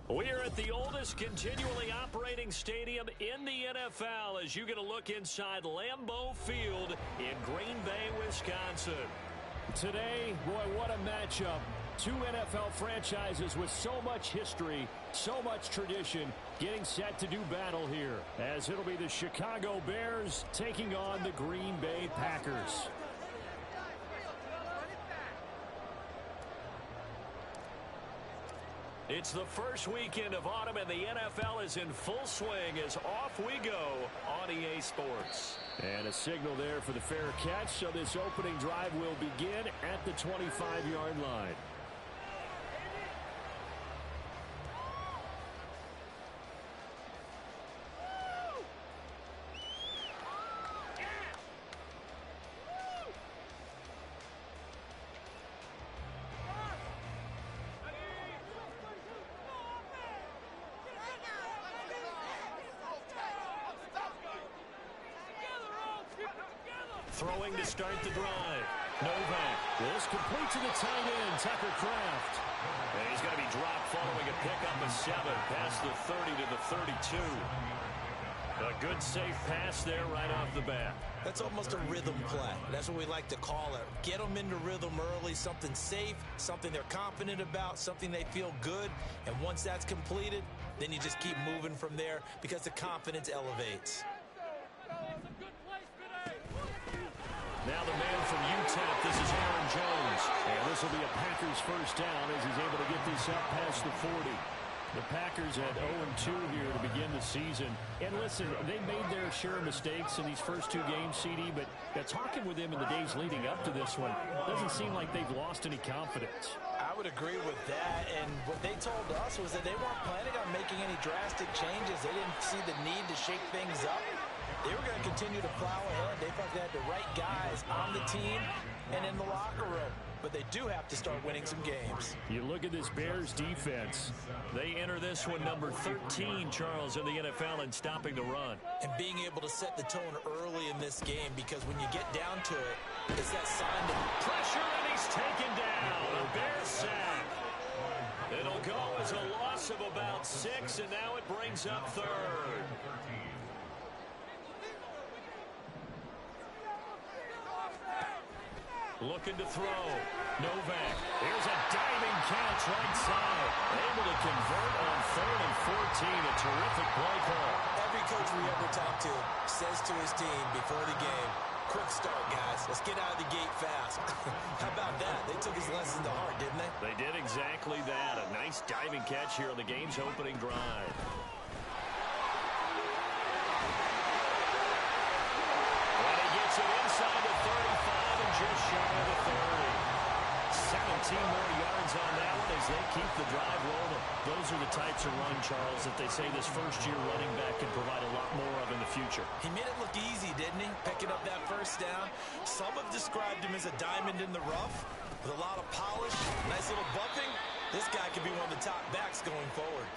We're at the oldest continually operating stadium in the NFL as you get a look inside Lambeau Field in Green Bay, Wisconsin. Today, boy, what a matchup. Two NFL franchises with so much history, so much tradition, getting set to do battle here, as it'll be the Chicago Bears taking on the Green Bay Packers. It's the first weekend of autumn, and the NFL is in full swing as off we go on EA Sports. And a signal there for the fair catch, so this opening drive will begin at the 25-yard line. Throwing to start the drive. Novak. This complete to the tight end, Tucker Kraft. And he's going to be dropped following a pickup of 7 past the 30 to the 32. A good safe pass there right off the bat. That's almost a rhythm play. That's what we like to call it. Get them into rhythm early, something safe, something they're confident about, something they feel good. And once that's completed, then you just keep moving from there because the confidence elevates. Now the man from UTEP, this is Aaron Jones. And this will be a Packers first down as he's able to get this up past the 40. The Packers at 0-2 here to begin the season. And listen, they made their share of mistakes in these first two games, CD, but talking with them in the days leading up to this one, doesn't seem like they've lost any confidence. I would agree with that, and what they told us was that they weren't planning on making any drastic changes. They didn't see the need to shake things up. They were going to continue to plow ahead. They thought they had the right guys on the team and in the locker room. But they do have to start winning some games. You look at this Bears defense. They enter this one number 13, Charles, in the NFL in stopping the run. And being able to set the tone early in this game, because when you get down to it, it's that sign of pressure, and he's taken down. A Bears sack. It'll go as a loss of about 6, and now it brings up third. Looking to throw. Novak. Here's a diving catch right side. Able to convert on 3rd and 14. A terrific play call. Every coach we ever talk to says to his team before the game, quick start, guys. Let's get out of the gate fast. How about that? They took his lesson to heart, didn't they? They did exactly that. A nice diving catch here on the game's opening drive. And he gets it inside the 35 and just shy of the 30. 17 more yards on that one as they keep the drive rolling. Those are the types of run, Charles, that they say this first-year running back can provide a lot more of in the future. He made it look easy, didn't he? Picking up that first down. Some have described him as a diamond in the rough with a lot of polish, nice little buffing. This guy could be one of the top backs going forward.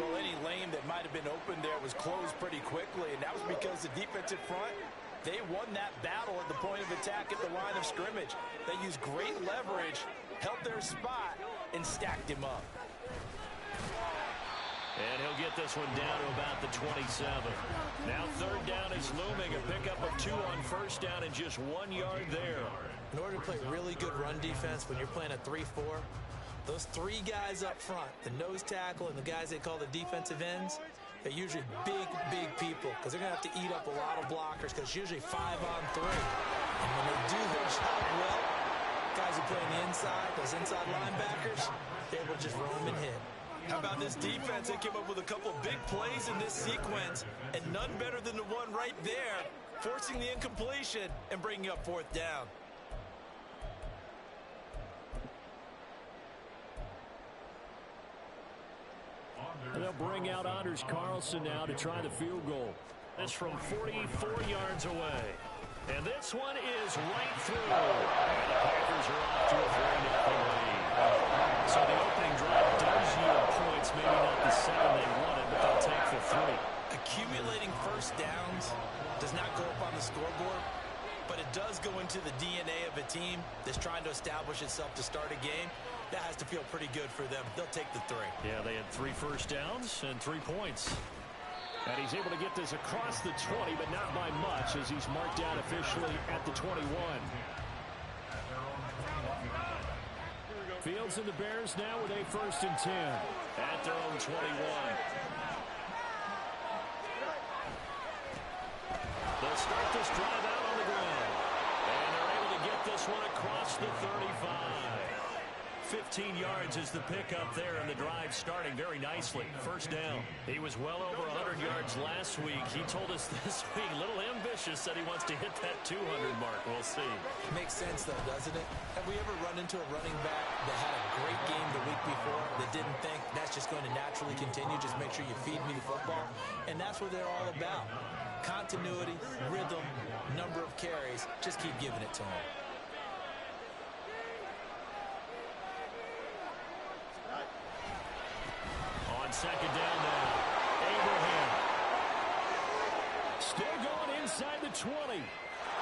Well, any lane that might have been open there was closed pretty quickly, and that was because the defensive front, they won that battle at the point of attack at the line of scrimmage. They used great leverage, held their spot, and stacked him up. And he'll get this one down to about the 27. Now third down is looming. A pickup of 2 on first down and just 1 yard there. In order to play really good run defense when you're playing a 3-4, those 3 guys up front, the nose tackle and the guys they call the defensive ends, they're usually big, big people because they're going to have to eat up a lot of blockers because it's usually 5 on 3. And when they do their job well, guys who play on the inside, those inside linebackers, they're able to just roam and hit. How about this defense? They came up with a couple big plays in this sequence, and none better than the one right there, forcing the incompletion and bringing up 4th down. And they'll bring out Anders Carlson now to try the field goal. That's from 44 yards away. And this one is right through. And the Packers are off to a 3-0 lead. So the opening drive does yield points, maybe not the 7 they wanted, but they'll take the 3. Accumulating first downs does not go up on the scoreboard, but it does go into the DNA of a team that's trying to establish itself to start a game, that has to feel pretty good for them. They'll take the 3. Yeah, they had 3 first downs and 3 points. And he's able to get this across the 20, but not by much, as he's marked down officially at the 21. Fields and the Bears now with a 1st and 10 at their own 21. They'll start this drive out on the ground. And they're able to get this one across the 35. 15 yards is the pickup there, and the drive starting very nicely. 1st down. He was well over 100 yards last week. He told us this week, a little ambitious, said he wants to hit that 200 mark. We'll see. Makes sense, though, doesn't it? Have we ever run into a running back that had a great game the week before that didn't think that's just going to naturally continue? Just make sure you feed me the football. And that's what they're all about. Continuity, rhythm, number of carries. Just keep giving it to him. On 2nd down now, Abraham. Still going inside the 20.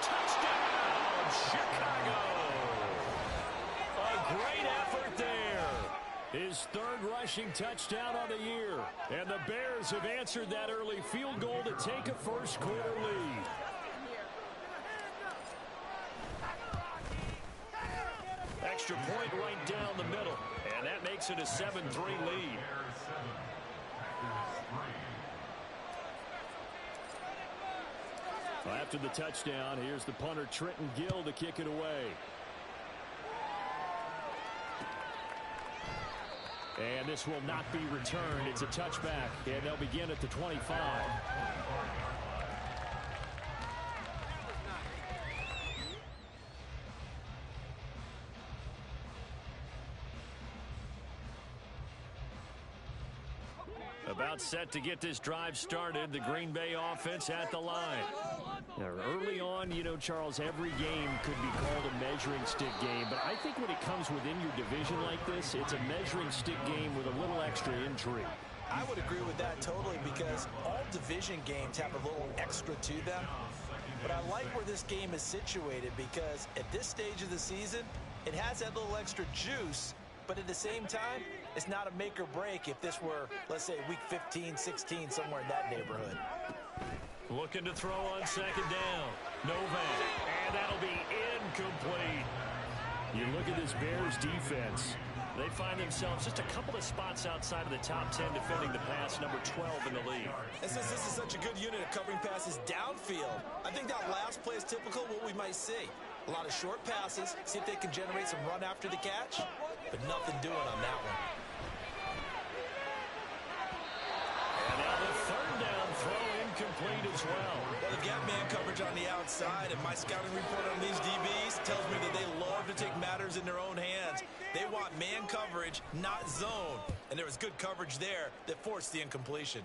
Touchdown, Chicago. A great effort there. His 3rd rushing touchdown on the year. And the Bears have answered that early field goal to take a 1st quarter lead. Extra point right down the middle. And that makes it a 7-3 lead. After the touchdown, here's the punter Trenton Gill to kick it away. And this will not be returned. It's a touchback, and they'll begin at the 25. About set to get this drive started. The Green Bay offense at the line. Now, early on, you know, Charles, every game could be called a measuring stick game. But I think when it comes within your division like this, it's a measuring stick game with a little extra intrigue. I would agree with that totally, because all division games have a little extra to them. But I like where this game is situated, because at this stage of the season, it has that little extra juice. But at the same time, it's not a make or break if this were, let's say, week 15, 16, somewhere in that neighborhood. Looking to throw on 2nd down. Novak. And that'll be incomplete. You look at this Bears defense. They find themselves just a couple of spots outside of the top 10 defending the pass, number 12 in the league. And since this is such a good unit of covering passes downfield, I think that last play is typical of what we might see. A lot of short passes, see if they can generate some run after the catch, but nothing doing on that one. And now the 3rd down throw incomplete as well. Well, they've got man coverage on the outside, and my scouting report on these DBs tells me that they love to take matters in their own hands. They want man coverage, not zone. And there was good coverage there that forced the incompletion.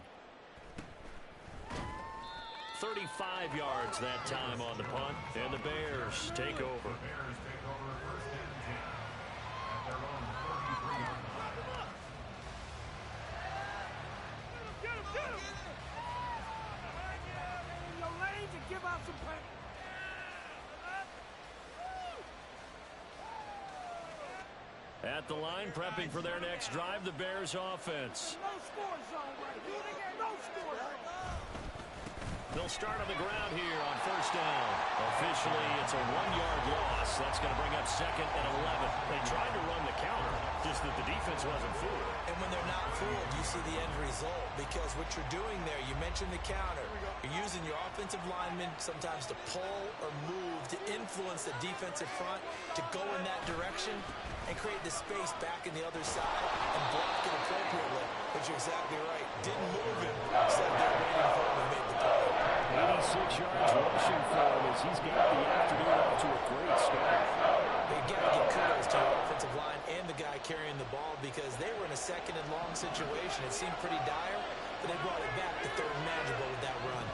35 yards that time on the punt, and the Bears take over. At the line, prepping for their next drive, the Bears offense. They'll start on the ground here on 1st down. Officially, it's a 1-yard loss. That's going to bring up 2nd and 11. They tried to run the counter, just that the defense wasn't fooled. And when they're not fooled, you see the end result. Because what you're doing there, you mentioned the counter. You're using your offensive linemen sometimes to pull or move to influence the defensive front to go in that direction and create the space back in the other side and block it appropriately. But you're exactly right. Didn't move him. Instead, they're waiting for him and made the play. 86 yards rushing for him as he's got the afternoon off to a great start. They got to give kudos to your offensive line and the guy carrying the ball, because they were in a 2nd and long situation. It seemed pretty dire, but they brought it back to 3rd and manageable with that run.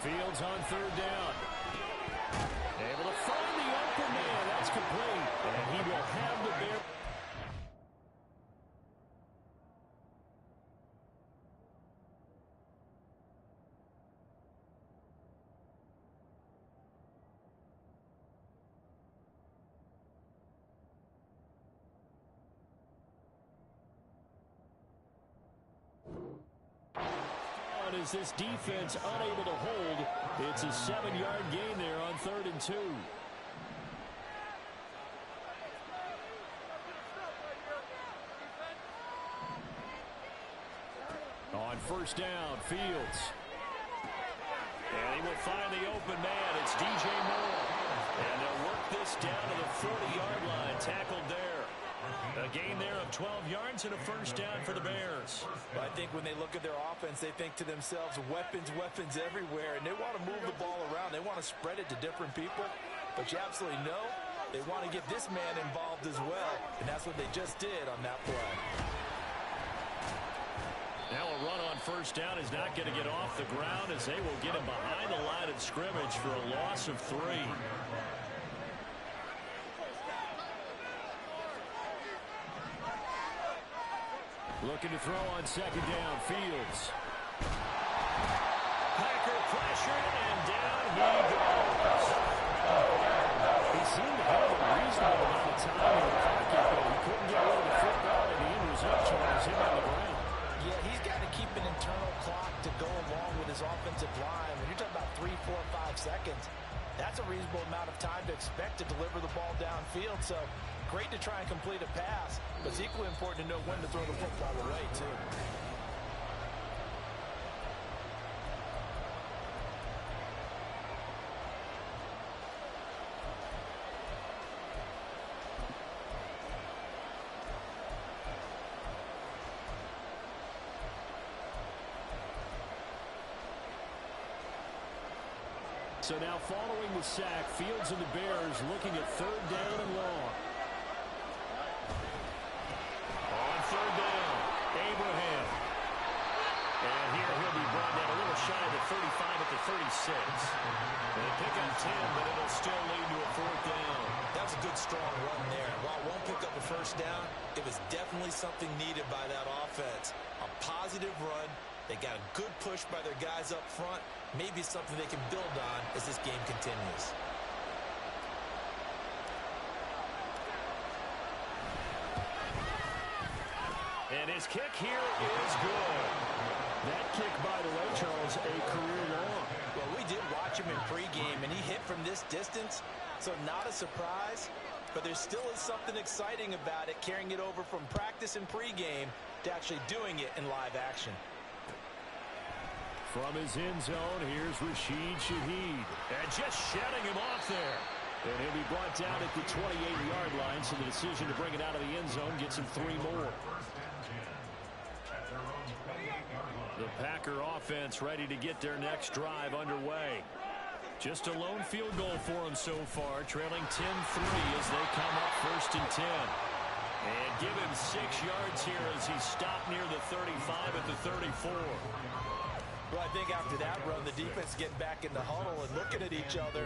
Fields on 3rd down. Able to find the open man. That's complete. And he will have the Bears. down is this defense unable to hold. It's a 7-yard gain there on 3rd and 2. On 1st down, Fields. And he will find the open man. It's DJ Moore. And they'll work this down to the 40-yard line. Tackled there. A gain there of 12 yards and a 1st down for the Bears. But I think when they look at their offense, they think to themselves, weapons, weapons everywhere. And they want to move the ball around. They want to spread it to different people. But you absolutely know they want to get this man involved as well. And that's what they just did on that play. Now a run on 1st down is not going to get off the ground as they will get him behind the line of scrimmage for a loss of 3. Looking to throw on 2nd down, Fields. Packer pressured and down he goes. He seemed to have a reasonable amount of time in the pocket, but he couldn't get rid of the football, and the end result was him on the ground. Yeah, he's got to keep an internal clock to go along with his offensive line. When you're talking about 3, 4, 5 seconds, that's a reasonable amount of time to expect to deliver the ball downfield. So great to try and complete a pass, but it's equally important to know when to throw the football away, too. So now following the sack, Fields and the Bears looking at 3rd down and long. On 3rd down, Abraham. And here he'll be brought down a little shy of the 35 at the 36. They pick up 10, but it'll still lead to a 4th down. That's a good, strong run there. While it won't pick up a 1st down, it was definitely something needed by that offense. A positive run. They got a good push by their guys up front. Maybe something they can build on as this game continues. And his kick here is good. That kick, by the way, Charles, a career long. Well, we did watch him in pregame, and he hit from this distance, so not a surprise. But there still is something exciting about it, carrying it over from practice and pregame to actually doing it in live action. From his end zone, here's Rashid Shaheed. And just shutting him off there. And he'll be brought down at the 28-yard line, so the decision to bring it out of the end zone gets him 3 more. The Packer offense ready to get their next drive underway. Just a lone field goal for them so far, trailing 10-3 as they come up 1st and 10. And give him 6 yards here as he stopped near the 35 at the 34. Well, I think after that run, the defense getting back in the huddle and looking at each other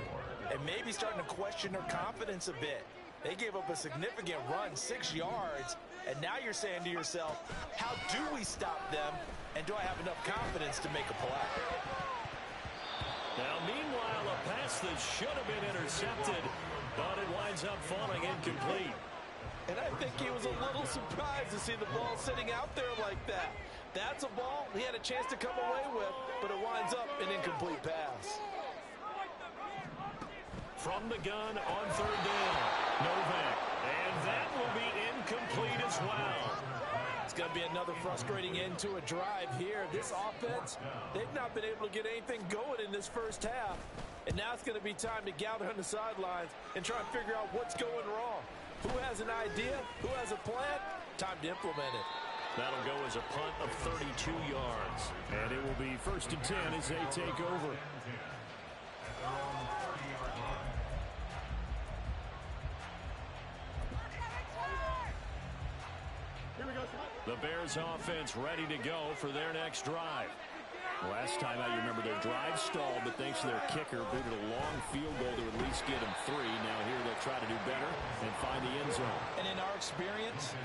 and maybe starting to question their confidence a bit. They gave up a significant run, 6 yards, and now you're saying to yourself, how do we stop them, and do I have enough confidence to make a play? Now, meanwhile, a pass that should have been intercepted, but it winds up falling incomplete. And I think he was a little surprised to see the ball sitting out there like that. That's a ball he had a chance to come away with, but it winds up an incomplete pass. From the gun on 3rd down, Novak. And that will be incomplete as well. It's going to be another frustrating end to a drive here. This offense, they've not been able to get anything going in this first half. And now it's going to be time to gather on the sidelines and try and figure out what's going wrong. Who has an idea? Who has a plan? Time to implement it. That'll go as a punt of 32 yards. And it will be 1st and 10 as they take over. The Bears offense ready to go for their next drive. Last time out, you remember their drive stalled, but thanks to their kicker, booted a long field goal to at least get them 3. Now here they'll try to do better and find the end zone. And in our experience,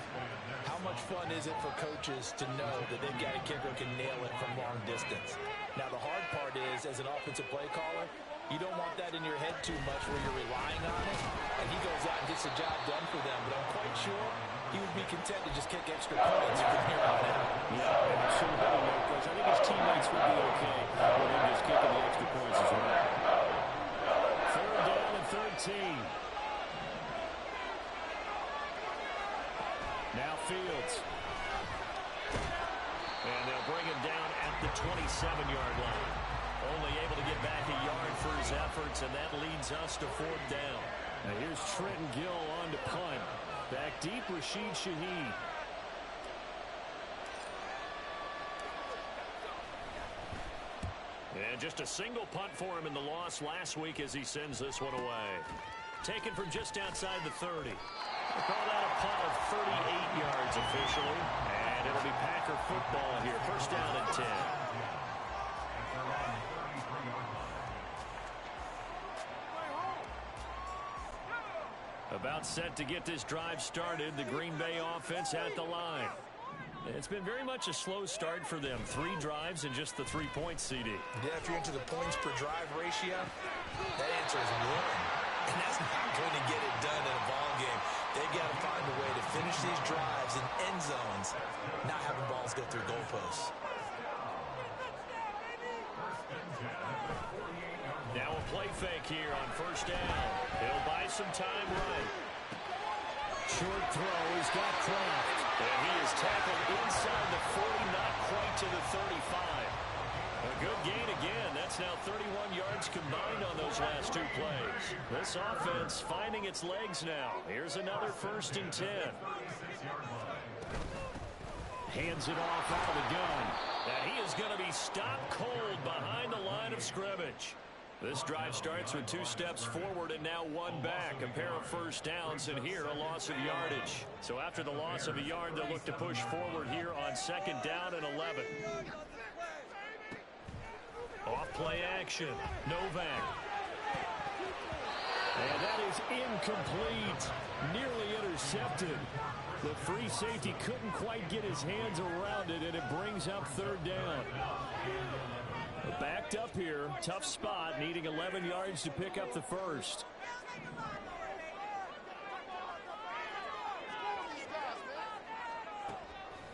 how much fun is it for coaches to know that they've got a kicker who can nail it from long distance? Now, the hard part is, as an offensive play caller, you don't want that in your head too much where you're relying on it, and he goes out and gets the job done for them. But I'm quite sure he would be content to just kick extra points from here on out. Yeah, absolutely, no question. I think his teammates would be okay with him just kicking the extra points as well. 3rd down and 13. Now Fields. And they'll bring him down at the 27-yard line. Only able to get back a yard for his efforts, and that leads us to 4th down. Now here's Trenton Gill on to punt. Back deep, Rashid Shaheed. And just a single punt for him in the loss last week as he sends this one away. Taken from just outside the 30. They call that a punt of 38 yards officially. And it'll be Packer football here. 1st down and 10. About set to get this drive started. The Green Bay offense at the line. It's been very much a slow start for them. 3 drives and just the 3 points, CD. Yeah, if you're into the points per drive ratio, that answer is 1. And that's not going to get it done in a ball game. They've got to find a way to finish these drives in end zones, not having balls go through goalposts. Now a play fake here on 1st down. He'll buy some time right. Short throw. He's got Kraft. And he is tackled inside the 40, not quite to the 35. A good gain again. That's now 31 yards combined on those last 2 plays. This offense finding its legs now. Here's another 1st and 10. Hands it off out of the gun. And he is going to be stopped cold behind the line of scrimmage. This drive starts with 2 steps forward and now 1 back. A pair of 1st downs, and here a loss of yardage. So after the loss of a yard, they'll look to push forward here on 2nd down and 11. Off play action. Novak. And that is incomplete. Nearly intercepted. The free safety couldn't quite get his hands around it, and it brings up 3rd down. Backed up here. Tough spot. Needing 11 yards to pick up the 1st.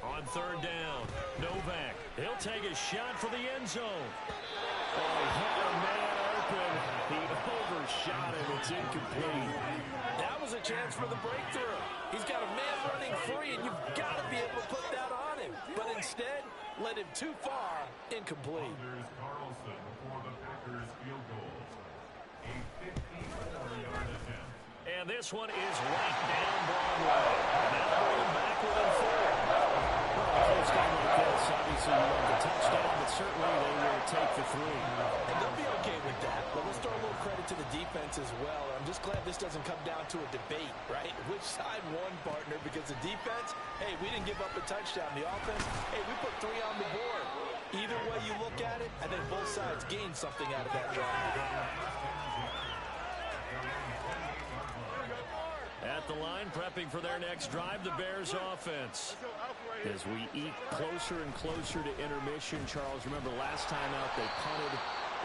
On 3rd down, Novak. He'll take a shot for the end zone. Oh, he had a man open. He overshot him. It's incomplete. That was a chance for the breakthrough. He's got a man running free, and you've got to be able to put that on him. But instead, led him too far, incomplete. And this one is right down Broadway. Now bring him back within 4. Well, a close game like this, obviously you want the touchdown, but certainly they will take the 3. And they'll be okay with that. But let's throw a little credit to the defense as well. I'm just glad this doesn't come down to a debate, right? Which side won, partner? Because the defense, hey, we didn't give up a touchdown. The offense, hey, we put 3 on the board. Either way you look at it, I think both sides gained something out of that drive. At the line, prepping for their next drive, the Bears offense. As we eke closer and closer to intermission, Charles, remember last time out they punted.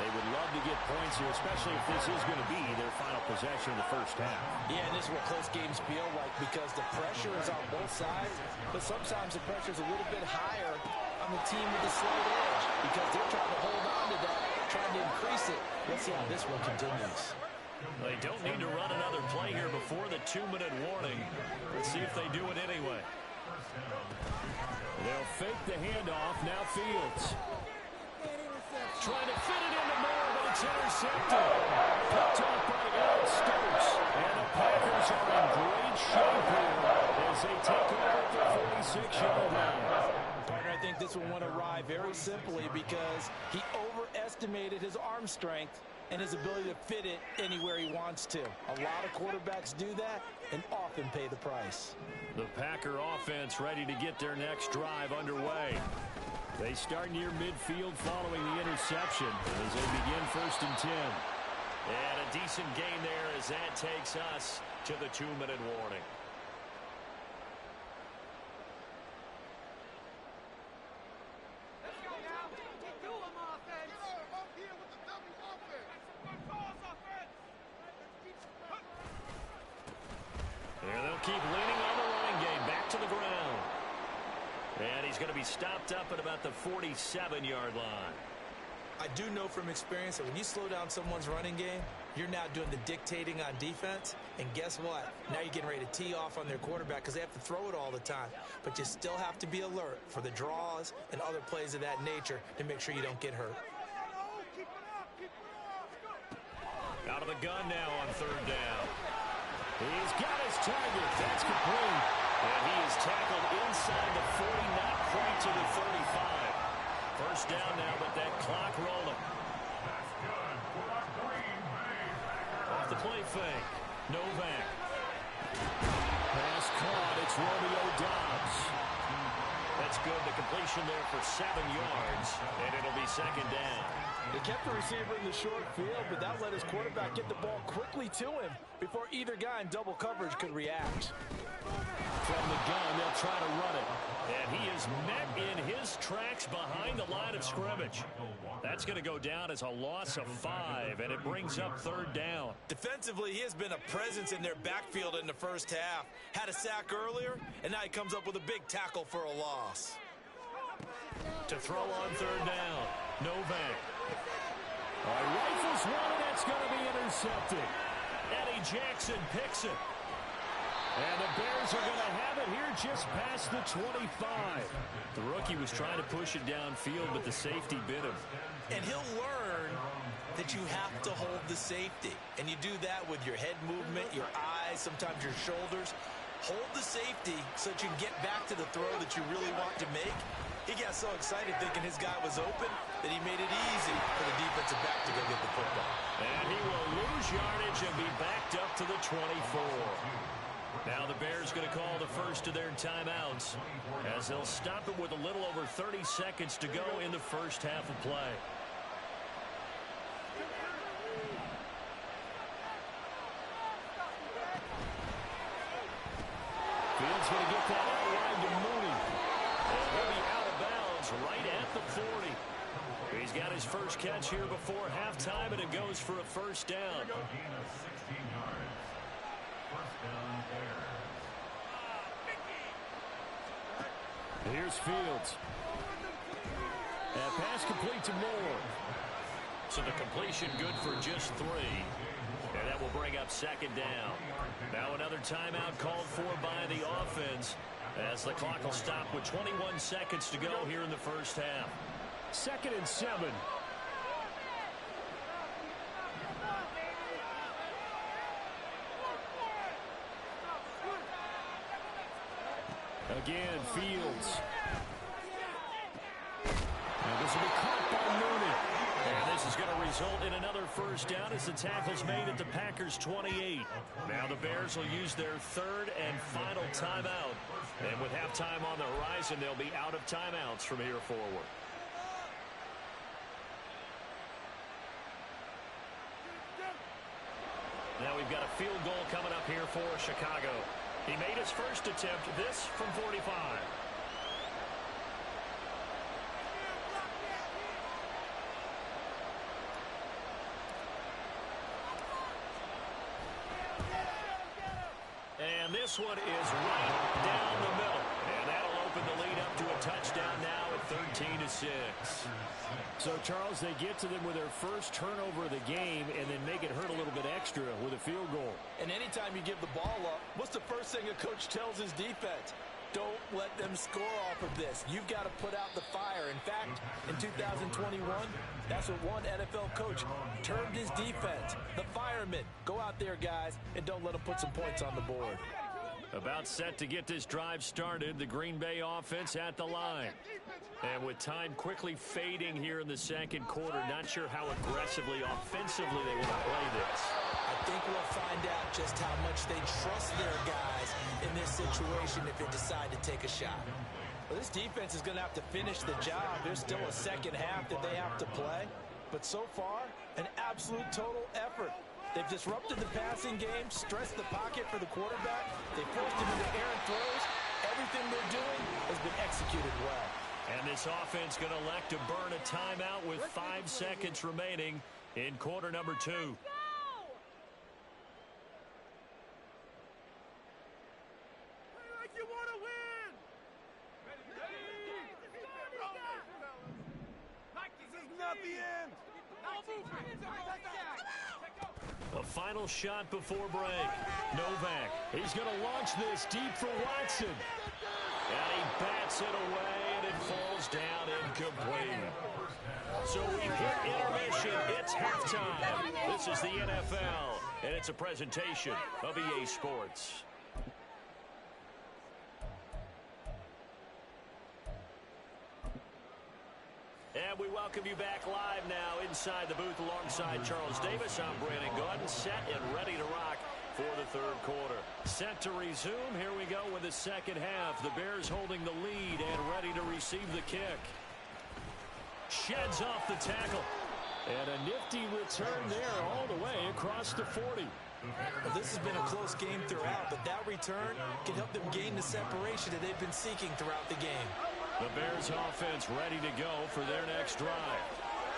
They would love to get points here, especially if this is going to be their final possession of the 1st half. Yeah, and this is what close games feel like because the pressure is on both sides, but sometimes the pressure is a little bit higher on the team with the slight edge because they're trying to hold on to that, trying to increase it. Let's see how this one continues. They don't need to run another play here before the 2-minute warning. Let's see if they do it anyway. They'll fake the handoff. Now Fields. Trying to fit it into Moore, but it's intercepted. Picked off by Eric Stokes. And the Packers are in great shape here as they take over at the 46-yard line. Partner, I think this one went awry very simply because he overestimated his arm strength and his ability to fit it anywhere he wants to. A lot of quarterbacks do that and often pay the price. The Packer offense ready to get their next drive underway. They start near midfield following the interception as they begin 1st and 10. And a decent gain there as that takes us to the 2-minute warning. Keep leaning on the running game. Back going to be stopped up at about the 47-yard line. I do know from experience that when you slow down someone's running game, you're now doing the dictating on defense. And guess what? Now you're getting ready to tee off on their quarterback because they have to throw it all the time. But you still have to be alert for the draws and other plays of that nature to make sure you don't get hurt. Out of the gun now on third down. He's got his target. That's complete. And he is tackled inside the 40, not quite to the 35. First down now, but that clock rolling. Off the play fake. Novak. Pass caught. It's Romeo Doubs. That's good. The completion there for 7 yards, and it'll be second down. They kept the receiver in the short field, but that let his quarterback get the ball quickly to him before either guy in double coverage could react. From the gun, they'll try to run it. And he is met in his tracks behind the line of scrimmage. That's going to go down as a loss of 5, and it brings up third down. Defensively, he has been a presence in their backfield in the first half. Had a sack earlier, and now he comes up with a big tackle for a loss. To throw on third down, Novak. Rifles one, and that's going to be intercepted. Eddie Jackson picks it. And the Bears are going to have it here just past the 25. The rookie was trying to push it downfield, but the safety bit him. And he'll learn that you have to hold the safety. And you do that with your head movement, your eyes, sometimes your shoulders. Hold the safety so that you can get back to the throw that you really want to make. He got so excited thinking his guy was open that he made it easy for the defensive back to go get the football. And he will lose yardage and be backed up to the 24. Now the Bears going to call the first of their timeouts as they'll stop it with a little over 30 seconds to go in the first half of play. Fields going to get that out wide to Mooney. And he'll be out of bounds right at the 40. He's got his first catch here before halftime, and it goes for a first down. Here's Fields. And pass complete to Moore. So the completion good for just 3. And that will bring up second down. Now another timeout called for by the offense as the clock will stop with 21 seconds to go here in the first half. 2nd and 7. Again, Fields. And this will be caught by Mooney. And this is going to result in another first down as the tackle's made at the Packers' 28. Now the Bears will use their 3rd and final timeout. And with halftime on the horizon, they'll be out of timeouts from here forward. Now we've got a field goal coming up here for Chicago. He made his first attempt, this from 45. And this one is right down the middle. And that'll open the lead up to a touchdown now at 13-6. So, Charles, they get to them with their first turnover of the game and then make it hurt a little bit extra with a field goal. And anytime you give the ball up, what's the first thing a coach tells his defense? Don't let them score off of this. You've got to put out the fire. In fact, in 2021, that's what one NFL coach termed his defense. The firemen. Go out there, guys, and don't let them put some points on the board. About set to get this drive started, the Green Bay offense at the line. And with time quickly fading here in the second quarter, not sure how aggressively, offensively they want to play this. I think we'll find out just how much they trust their guys in this situation if they decide to take a shot. Well, this defense is going to have to finish the job. There's still a second half that they have to play. But so far, an absolute total effort. They've disrupted the passing game, stressed the pocket for the quarterback. They forced him into errant throws. Everything they're doing has been executed well. And this offense going to elect to burn a timeout with 5 seconds remaining in quarter number 2. final shot before break. Novak, he's going to launch this deep for Watson. And he bats it away, and it falls down incomplete. So we hit intermission. It's halftime. This is the NFL, and it's a presentation of EA Sports. And we welcome you back live now inside the booth alongside Charles Davis. I'm Brandon Gaudin, set and ready to rock for the third quarter. Set to resume. Here we go with the second half. The Bears holding the lead and ready to receive the kick. Sheds off the tackle. And a nifty return there all the way across the 40. Well, this has been a close game throughout, but that return can help them gain the separation that they've been seeking throughout the game. The Bears offense ready to go for their next drive.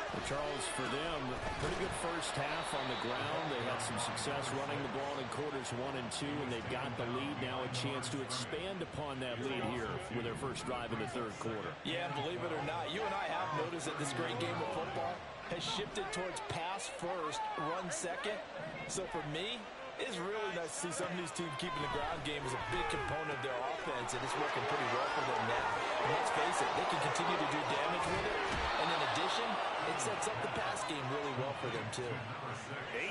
Well, Charles, for them, pretty good first half on the ground. They had some success running the ball in quarters 1 and 2, and they've got the lead now, a chance to expand upon that lead here with their first drive in the third quarter. Yeah, believe it or not, you and I have noticed that this great game of football has shifted towards pass first, run second. So for me, it's really nice to see some of these teams keeping the ground game as a big component of their offense, and it's working pretty well for them now. And let's face it, they can continue to do damage with it. And in addition, it sets up the pass game really well for them, too.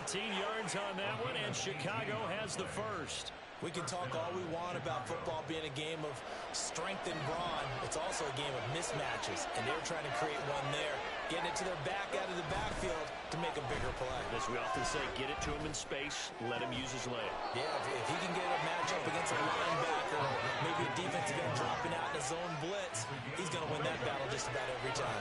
18 yards on that one, and Chicago has the first. We can talk all we want about football being a game of strength and brawn. It's also a game of mismatches, and they're trying to create one there, getting it to their back out of the backfield to make a bigger play. As we often say, get it to him in space, let him use his leg. Yeah, if he can get a matchup against a linebacker, or maybe a defensive end dropping out in a zone blitz, he's going to win that battle just about every time.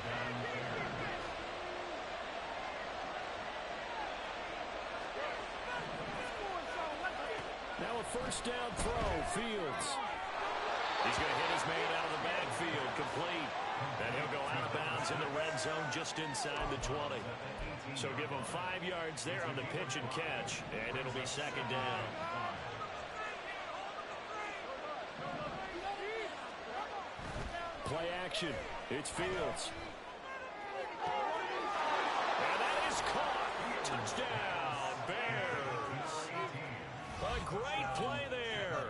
Now a first down throw, Fields. He's going to hit his man out of the backfield, complete. And he'll go out of bounds in the red zone just inside the 20. So give him 5 yards there on the pitch and catch, and it'll be second down. Play action. It's Fields. And that is caught. Touchdown, Bears. A great play there.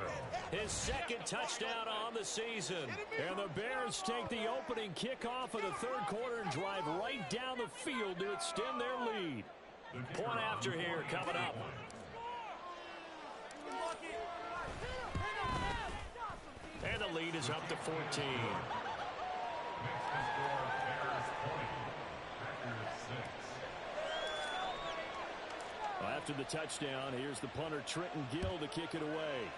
His second touchdown on the season. And the Bears take the opening kickoff of the third quarter and drive right down the field to extend their lead. Point after here coming up. And the lead is up to 14. Well, after the touchdown, here's the punter Trenton Gill to kick it away.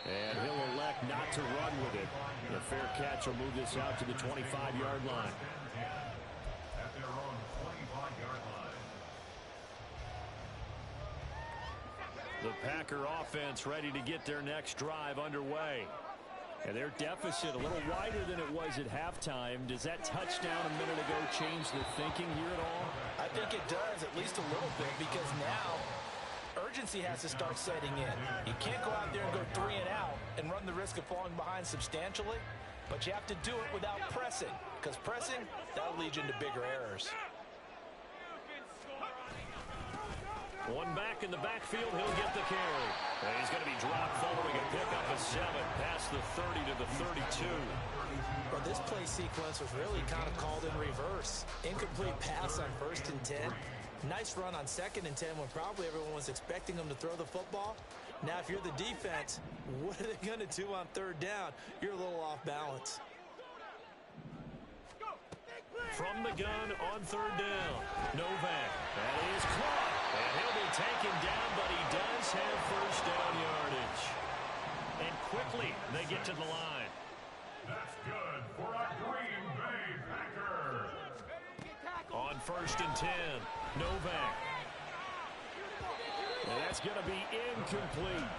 And he'll elect not to run with it. The fair catch will move this out to the 25-yard line. At their own 25-yard line. The Packer offense ready to get their next drive underway. And their deficit a little wider than it was at halftime. Does that touchdown a minute ago change the thinking here at all? I think it does, at least a little bit, because now urgency has to start setting in. You can't go out there and go 3 and out and run the risk of falling behind substantially, but you have to do it without pressing, because pressing, that'll lead you into bigger errors. One back in the backfield, he'll get the carry. And he's going to be dropped following a pickup of 7 past the 30 to the 32. Well, this play sequence was really kind of called in reverse. Incomplete pass on 1st and 10. Nice run on 2nd and 10 when probably everyone was expecting him to throw the football. Now, if you're the defense, what are they going to do on 3rd down? You're a little off balance. From the gun on 3rd down, Novak. That is caught. And he'll be taken down, but he does have first down yardage. And quickly, they get to the line. That's good for a Green Bay Packer. On 1st and 10, Novak. And that's going to be incomplete.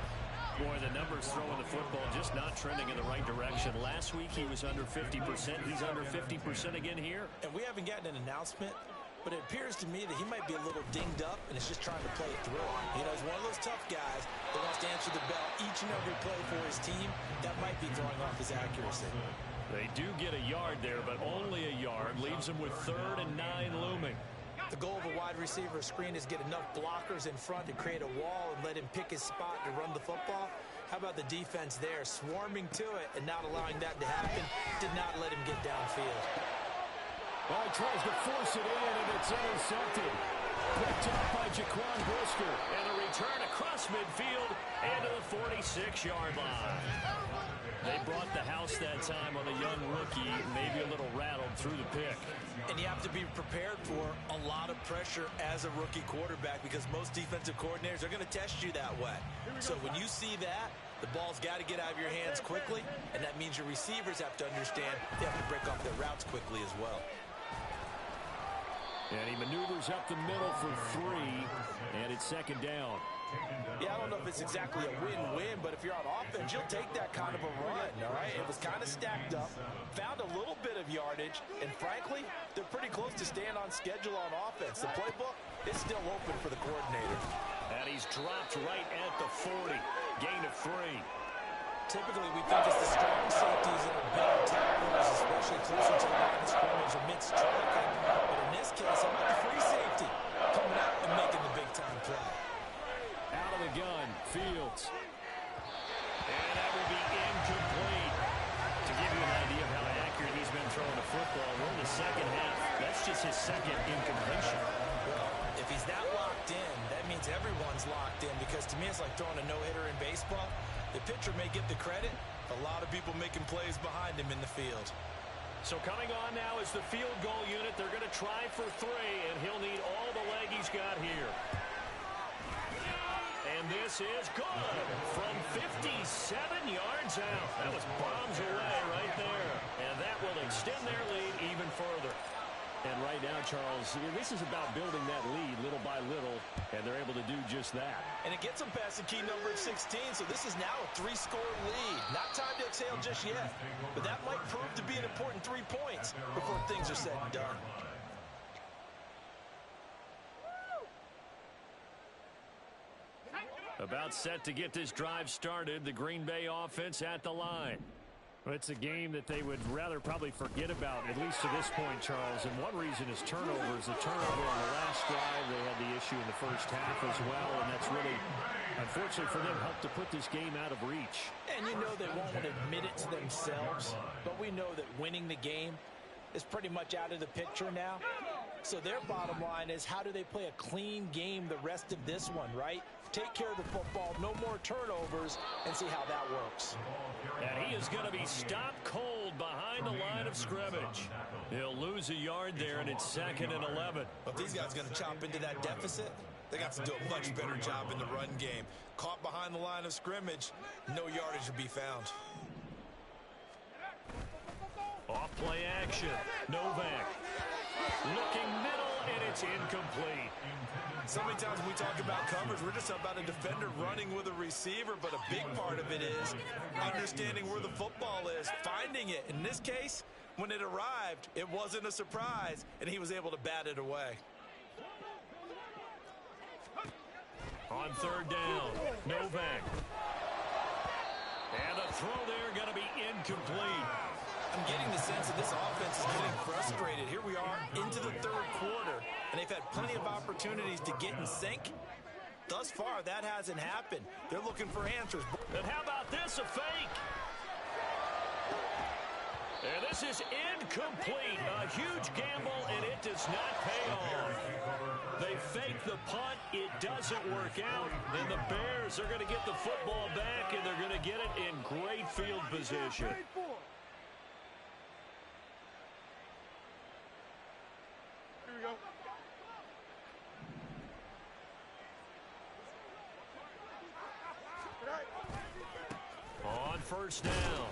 Boy, the numbers throwing the football just not trending in the right direction. Last week he was under 50%. He's under 50% again here. And we haven't gotten an announcement, but it appears to me that he might be a little dinged up and is just trying to play it through. You know, he's one of those tough guys that wants to answer the bell each and every play for his team. That might be throwing off his accuracy. They do get a yard there, but only a yard. Leaves them with 3rd and 9 looming. The goal of a wide wide receiver screen is get enough blockers in front to create a wall and let him pick his spot to run the football. How about the defense there, swarming to it and not allowing that to happen? Did not let him get downfield. Well, he tries to force it in, and it's intercepted. Picked up by Jaquan Brisker. And a return across midfield and to the 46-yard line. They brought the house that time on a young rookie, maybe a little rattled through the pick. And you have to be prepared for a lot of pressure as a rookie quarterback because most defensive coordinators are going to test you that way. So when you see that, the ball's got to get out of your hands quickly, and that means your receivers have to understand they have to break off their routes quickly as well. And he maneuvers up the middle for 3, and it's second down. Yeah, I don't know if it's exactly a win-win, but if you're on offense, you'll take that kind of a run, all right? It was kind of stacked up, found a little bit of yardage, and frankly, they're pretty close to staying on schedule on offense. The playbook is still open for the coordinator. And he's dropped right at the 40. Gain of 3. Typically, we think it's the strong safeties that are better tacklers, especially closer to the line of scrimmage or mid-striking. But in this case, how about the free safety coming out and making the big-time play? Out of the gun, Fields. And that will be incomplete. To give you an idea of how accurate he's been throwing the football, we're in the second half. That's just his second incompletion. Well, if he's that locked in, that means everyone's locked in because to me it's like throwing a no-hitter in baseball. The pitcher may get the credit. A lot of people making plays behind him in the field. So coming on now is the field goal unit. They're going to try for 3, and he'll need all the leg he's got here. And this is good from 57 yards out. That was bombs away right there. And that will extend their lead even further. And right now, Charles, this is about building that lead little by little, and they're able to do just that. And it gets them past the key number of 16, so this is now a 3-score lead. Not time to exhale just yet, but that might prove to be an important 3 points before things are said and done. About set to get this drive started, the Green Bay offense at the line. Well, it's a game that they would rather probably forget about, at least to this point, Charles. And one reason is turnovers. The turnover on the last drive, they had the issue in the first half as well, and that's really, unfortunately for them, helped to put this game out of reach. And you know they won't admit it to themselves, but we know that winning the game is pretty much out of the picture now. So their bottom line is, how do they play a clean game the rest of this one, right? Take care of the football, no more turnovers, and see how that works. And he is going to be stopped cold behind the line of scrimmage. He'll lose a yard there, and it's 2nd and 11. But these guys going to chop into that deficit, they got to do a much better job in the run game. Caught behind the line of scrimmage, no yardage to be found. Off play action. Novak looking middle, and it's incomplete. So many times when we talk about coverage, we're just about a defender running with a receiver, but a big part of it is understanding where the football is, finding it. In this case, when it arrived, it wasn't a surprise, and he was able to bat it away. On 3rd down, Novak. And the throw there going to be incomplete. I'm getting the sense that this offense is getting frustrated. Here we are into the 3rd quarter, and they've had plenty of opportunities to get in sync. Thus far, that hasn't happened. They're looking for answers. And how about this, a fake? And this is incomplete. A huge gamble, and it does not pay off. They fake the punt. It doesn't work out. And the Bears are going to get the football back, and they're going to get it in great field position. On 1st down,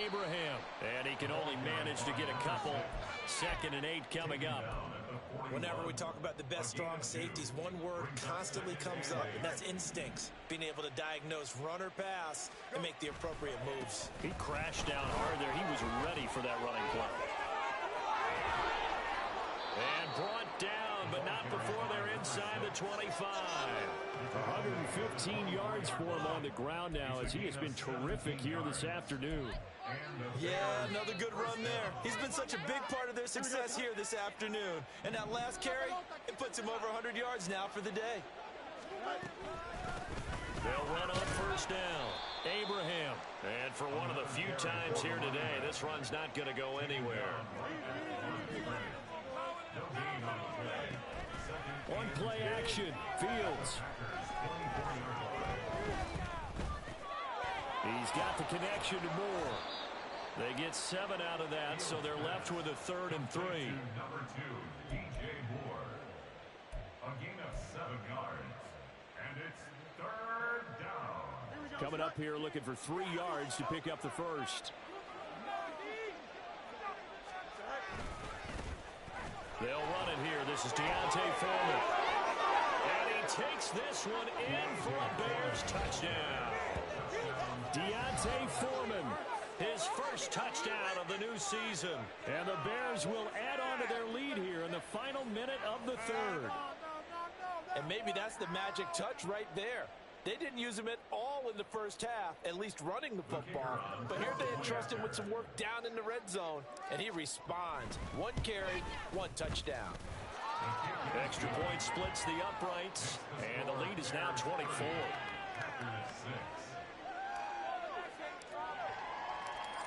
Abraham. And he can only manage to get a couple. 2nd and 8 coming up. Whenever we talk about the best strong safeties, one word constantly comes up, and that's instincts. Being able to diagnose run or pass and make the appropriate moves. He crashed down hard there. He was ready for that running play. And brought down, but not before they're inside the 25. 115 yards for him on the ground now as he has been terrific here this afternoon. Yeah, another good run there. He's been such a big part of their success here this afternoon. And that last carry, it puts him over 100 yards now for the day. They'll run on first down. Abraham. And for one of the few times here today, this run's not going to go anywhere. On play action, Fields. He's got the connection to Moore. They get 7 out of that, so they're left with a 3rd and 3. Number 2, DJ Moore. A gain of 7 yards. And it's 3rd down. Coming up here looking for 3 yards to pick up the first. They'll run it here. This is Deontay Foreman. And he takes this one in for a Bears touchdown. Deontay Foreman, his first touchdown of the new season. And the Bears will add on to their lead here in the final minute of the 3rd. And maybe that's the magic touch right there. They didn't use him at all in the first half, at least running the football. But here they entrust him with some work down in the red zone, and he responds. 1 carry, 1 touchdown. Extra point splits the uprights, and the lead is now 24.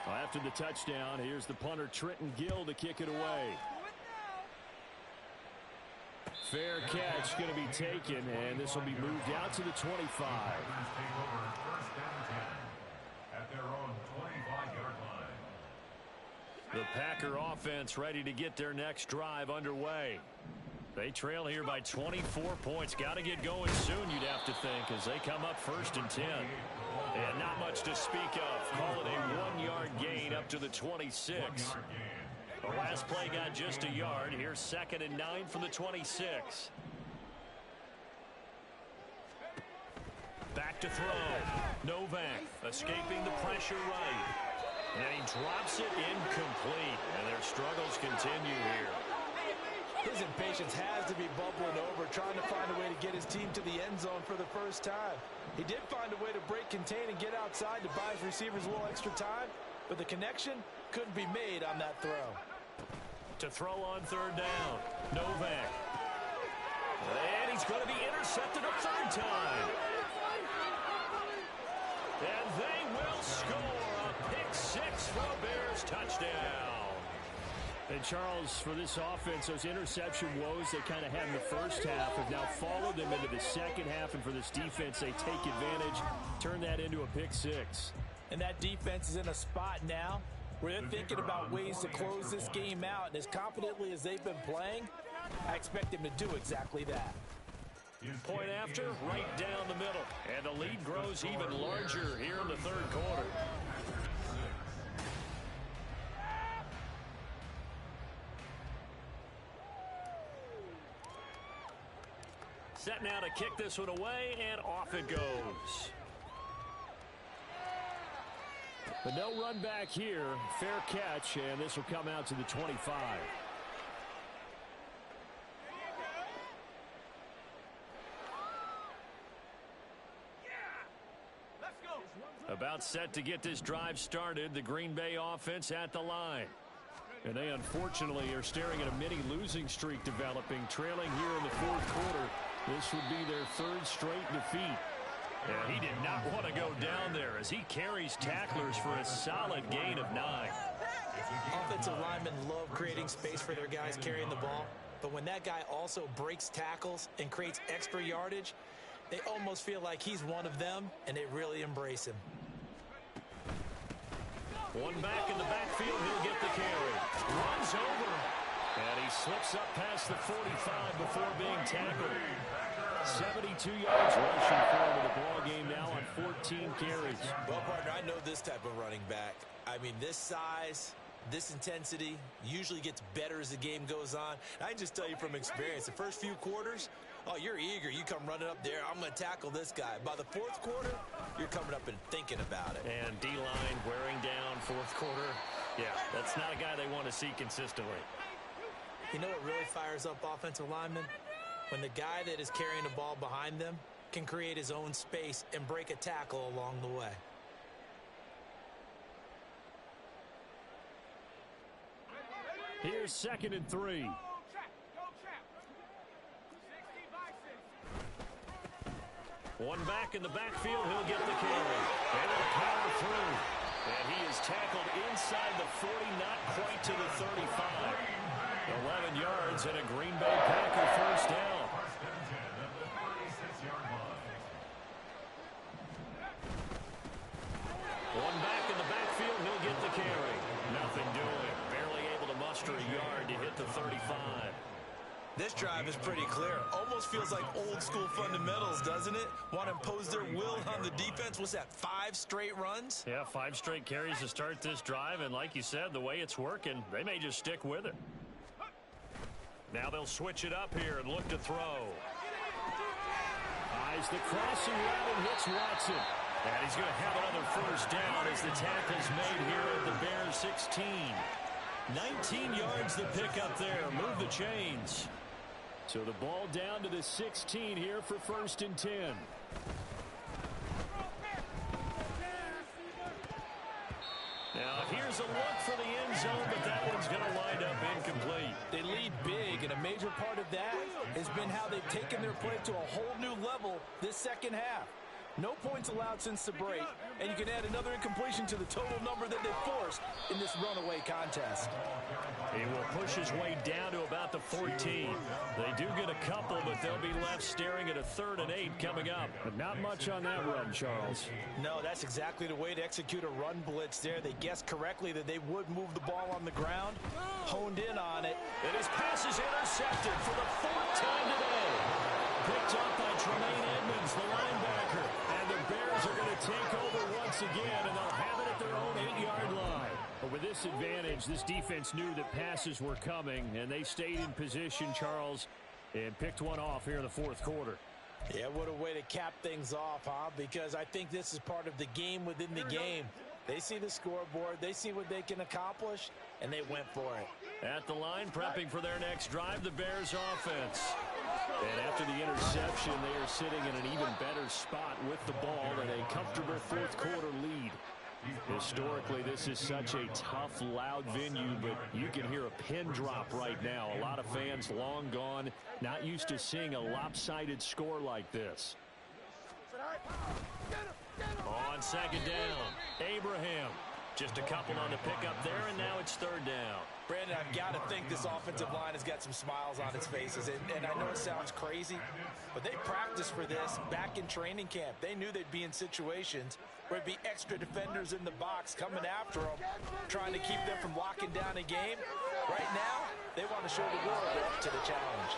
After the touchdown, here's the punter Trenton Gill to kick it away. Fair catch going to be taken, and this will be moved out to the 25. The Packer offense ready to get their next drive underway. They trail here by 24 points. Got to get going soon, you'd have to think, as they come up 1st and 10. And not much to speak of. Call it a 1-yard gain up to the 26. The last play got just a yard. Here's 2nd and 9 from the 26. Back to throw. Novak escaping the pressure right. And he drops it incomplete. And their struggles continue here. His impatience has to be bubbling over, trying to find a way to get his team to the end zone for the first time. He did find a way to break, contain, and get outside to buy his receivers a little extra time, but the connection couldn't be made on that throw. To throw on 3rd down, Novak. And he's going to be intercepted a 3rd time. And they will score a pick 6 for a Bears touchdown. And Charles, for this offense, those interception woes they kind of had in the first half have now followed them into the second half. And for this defense, they take advantage, turn that into a pick 6. And that defense is in a spot now where they're thinking about ways to close this game out. And as competently as they've been playing, I expect them to do exactly that. Point after, right down the middle. And the lead grows even larger here in the 3rd quarter. Set now to kick this one away, and off it goes. But no run back here. Fair catch, and this will come out to the 25. About set to get this drive started. The Green Bay offense at the line. And they unfortunately are staring at a mini losing streak developing, trailing here in the 4th quarter. This would be their 3rd straight defeat. And he did not want to go down there as he carries tacklers for a solid gain of 9. Offensive linemen love creating space for their guys carrying the ball. But when that guy also breaks tackles and creates extra yardage, they almost feel like he's one of them, and they really embrace him. One back in the backfield, he'll get the carry. Runs over. And he slips up past the 45 before being tackled. 72 yards rushing for him in the ball game now on 14 carries. Well, partner, I know this type of running back. I mean, this size, this intensity usually gets better as the game goes on. I can just tell you from experience, the first few quarters, oh, you're eager. You come running up there, I'm going to tackle this guy. By the 4th quarter, you're coming up and thinking about it. And D-line wearing down 4th quarter. Yeah, that's not a guy they want to see consistently. You know what really fires up offensive linemen? when the guy that is carrying the ball behind them can create his own space and break a tackle along the way. Here's 2nd and 3. One back in the backfield, he'll get the carry. And he'll power through. And he is tackled inside the 40, not quite to the 35. 11 yards and a Green Bay Packer first down. One back in the backfield, he'll get the carry. Nothing doing. Barely able to muster a yard to hit the 35. This drive is pretty clear. Almost feels like old school fundamentals, doesn't it? Want to impose their will on the defense. What's that, 5 straight runs? Yeah, 5 straight carries to start this drive. And like you said, the way it's working, they may just stick with it. Now they'll switch it up here and look to throw. Eyes the crossing route and hits Watson. And he's going to have another first down as the tackle's made here at the Bears 16. 19 yards the pick up there. Move the chains. So the ball down to the 16 here for 1st and 10. Now here's a look for the end zone, but that one's going to wind up incomplete. They lead big, and a major part of that has been how they've taken their play to a whole new level this second half. No points allowed since the break, and you can add another incompletion to the total number that they forced in this runaway contest. He will push his way down to about the 14. They do get a couple, but they'll be left staring at a 3rd and 8 coming up. But not much on that run, Charles. No, that's exactly the way to execute a run blitz there. They guessed correctly that they would move the ball on the ground, honed in on it. And his pass is intercepted for the 4th time today. Picked up by Tremaine Edmonds, the linebacker. And the Bears are going to take over once again, and they'll have it at their own 8-yard line. But with this advantage, this defense knew that passes were coming, and they stayed in position, Charles, and picked one off here in the 4th quarter. Yeah, what a way to cap things off, huh? Because I think this is part of the game within the game. They see the scoreboard, they see what they can accomplish, and they went for it. At the line, prepping for their next drive, the Bears offense. And after the interception, they are sitting in an even better spot with the ball and a comfortable 4th quarter lead. Historically, this is such a tough, loud venue, but you can hear a pin drop right now. A lot of fans long gone, not used to seeing a lopsided score like this. On 2nd down, Abraham. Just a couple on the pickup there, and now it's 3rd down. Brandon, I've got to think this offensive line has got some smiles on its faces. And I know it sounds crazy, but they practiced for this back in training camp. They knew they'd be in situations where it'd be extra defenders in the box coming after them, trying to keep them from locking down a game. Right now, they want to show the world they're up to the challenge.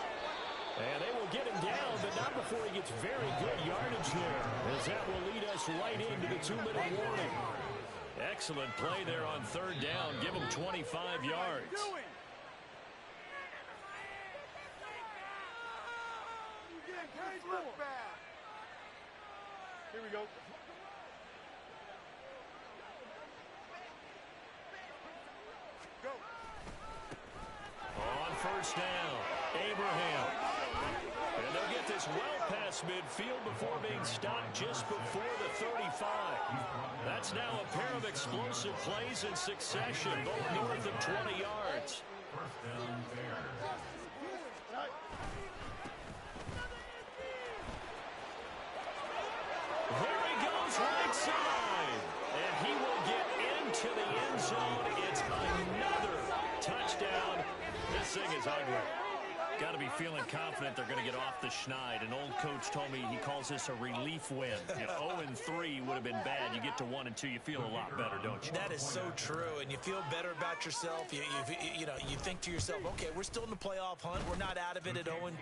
And they will get him down, but not before he gets very good yardage there, as that will lead us right into the 2-minute warning. Excellent play there on 3rd down. Give him 25 yards. Here we go. Go. On 1st down, Abraham. And they'll get this well past midfield before being stopped just before the 35. That's now a pair of explosive plays in succession, both north of 20 yards. There he goes right side. And he will get into the end zone. It's another touchdown. This thing is ugly. Got to be feeling confident they're going to get off the schneid. An old coach told me he calls this a relief win. If 0-3 would have been bad, you get to 1-2, you feel a lot better, don't you? That is so true, and you feel better about yourself. You think to yourself, okay, we're still in the playoff hunt. We're not out of it at 0-3.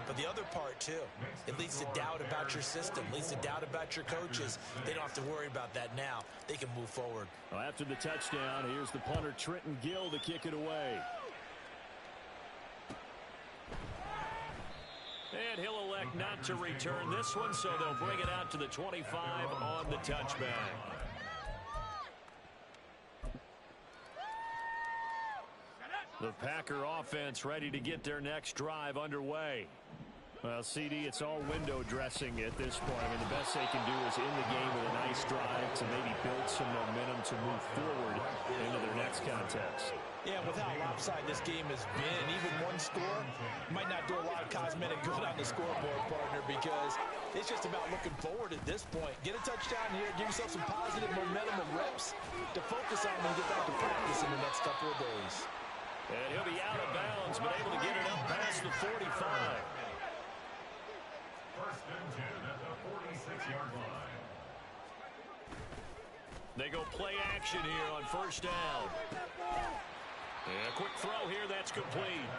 But the other part, too, it leads to doubt about your system, leads to doubt about your coaches. They don't have to worry about that now. They can move forward. Well, after the touchdown, here's the punter, Trenton Gill, to kick it away. And he'll elect not to return this one, so they'll bring it out to the 25 on the touchback. The Packer offense ready to get their next drive underway. Well, CD, it's all window dressing at this point. I mean, the best they can do is in the game with a nice drive to maybe build some momentum to move forward into their next contest. Yeah, with how lopsided this game has been, even one score might not do a lot of cosmetic good on the scoreboard, partner, because it's just about looking forward at this point. Get a touchdown here, give yourself some positive momentum and reps to focus on and get back to practice in the next couple of days. And he'll be out of bounds, but able to get it up past the 45. First and 10 at the 46-yard line. They go play action here on first down. And a quick throw here, that's complete.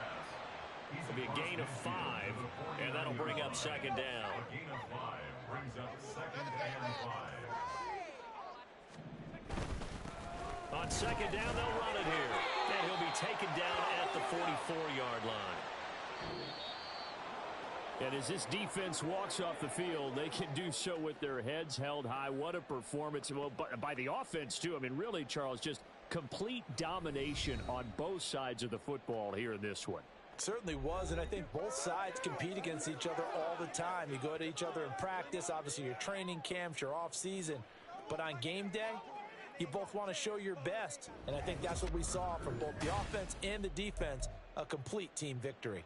It'll be a gain of 5, and that'll bring up second down. A gain of 5 brings up second and 5. On second down, they'll run it here. And he'll be taken down at the 44-yard line. And as this defense walks off the field, they can do so with their heads held high. What a performance. Well, by the offense, too. I mean, really, Charles, just complete domination on both sides of the football here in this one. Certainly was, and I think both sides compete against each other all the time. You go to each other in practice, obviously your training camps, your off season. But on game day, you both want to show your best. And I think that's what we saw from both the offense and the defense, a complete team victory.